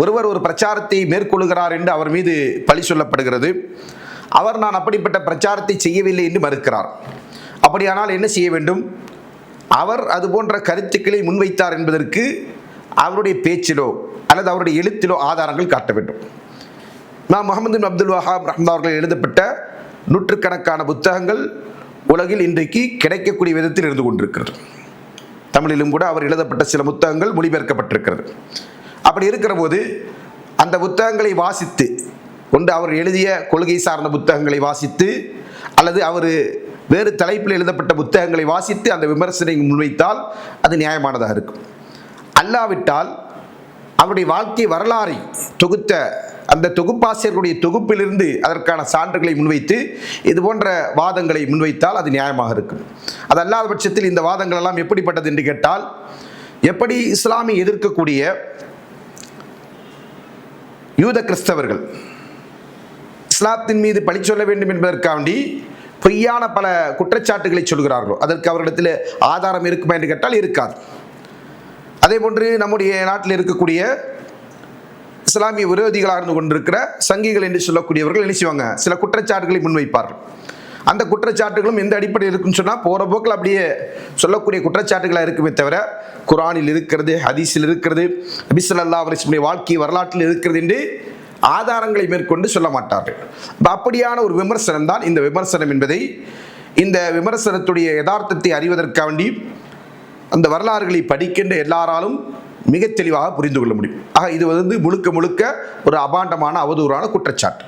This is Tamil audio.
ஒருவர் ஒரு பிரச்சாரத்தை மேற்கொள்கிறார் என்று அவர் மீது பழி சொல்லப்படுகிறது. அவர் நான் அப்படிப்பட்ட பிரச்சாரத்தை செய்யவில்லை என்று மறுக்கிறார். அப்படியானால் என்ன செய்ய வேண்டும்? அவர் அது போன்ற கருத்துக்களை முன்வைத்தார் என்பதற்கு அவருடைய பேச்சிலோ அல்லது அவருடைய எழுத்திலோ ஆதாரங்கள் காட்ட வேண்டும். நான் முகமது பின் அப்துல் வஹாப் ரஹ்மத்துல்லாஹி அவர்கள் எழுதப்பட்ட நூற்றுக்கணக்கான புத்தகங்கள் உலகில் இன்றைக்கு கிடைக்கக்கூடிய விதத்தில் இருந்து கொண்டிருக்கிறது. தமிழிலும் கூட அவர் எழுதப்பட்ட சில புத்தகங்கள் மொழிபெயர்க்கப்பட்டிருக்கிறது. அப்படி இருக்கிற போது அந்த புத்தகங்களை வாசித்து ஒன்று அவர் எழுதிய கொள்கை சார்ந்த புத்தகங்களை வாசித்து அல்லது அவர் வேறு தலைப்பில் எழுதப்பட்ட புத்தகங்களை வாசித்து அந்த விமர்சனை முன்வைத்தால் அது நியாயமானதாக இருக்கும். அல்லாவிட்டால் அவருடைய வாழ்க்கை வரலாறை தொகுத்த அந்த தொகுப்பாசிரியர்களுடைய தொகுப்பிலிருந்து அதற்கான சான்றுகளை முன்வைத்து இது போன்ற வாதங்களை முன்வைத்தால் அது நியாயமாக இருக்கும். அது அல்லாத பட்சத்தில் இந்த வாதங்கள் எல்லாம் எப்படிப்பட்டது என்று கேட்டால், எப்படி இஸ்லாமை எதிர்க்கக்கூடிய யூத கிறிஸ்தவர்கள் இஸ்லாத்தின் மீது பழி சொல்ல வேண்டும் என்பதற்காண்டி பொய்யான பல குற்றச்சாட்டுகளை சொல்கிறார்களோ அதற்கு அவர்களிடத்தில் ஆதாரம் இருக்குமா என்று கேட்டால் இருக்காது. அதே போன்று நம்முடைய நாட்டில் இருக்கக்கூடிய இஸ்லாமிய விரோதிகளாக இருந்து கொண்டிருக்கிற சங்கிகள் என்று சொல்லக்கூடியவர்கள் என்ன செய்வாங்க, சில குற்றச்சாட்டுகளை முன்வைப்பார்கள். அந்த குற்றச்சாட்டுகளும் எந்த அடிப்படையில் இருக்குன்னு சொன்னால் போகிற போக்கில் அப்படியே சொல்லக்கூடிய குற்றச்சாட்டுகளாக இருக்குமே தவிர குர்ஆனில் இருக்கிறது, ஹதீஸில் இருக்கிறது, நபி ஸல்லல்லாஹு அலைஹி வஸல்லம் வாழ்க்கை வரலாற்றில் இருக்கிறது என்று ஆதாரங்களை மேற்கொண்டு சொல்ல மாட்டார்கள். அப்படியான ஒரு விமர்சனம் தான் இந்த விமர்சனம் என்பதை, இந்த விமர்சனத்துடைய யதார்த்தத்தை அறிவதற்காண்டி அந்த வரலாறுகளை படிக்கின்ற எல்லாராலும் மிக தெளிவாக புரிந்து கொள்ள முடியும். ஆக இது முழுக்க முழுக்க ஒரு அபாண்டமான அவதூறான குற்றச்சாட்டு.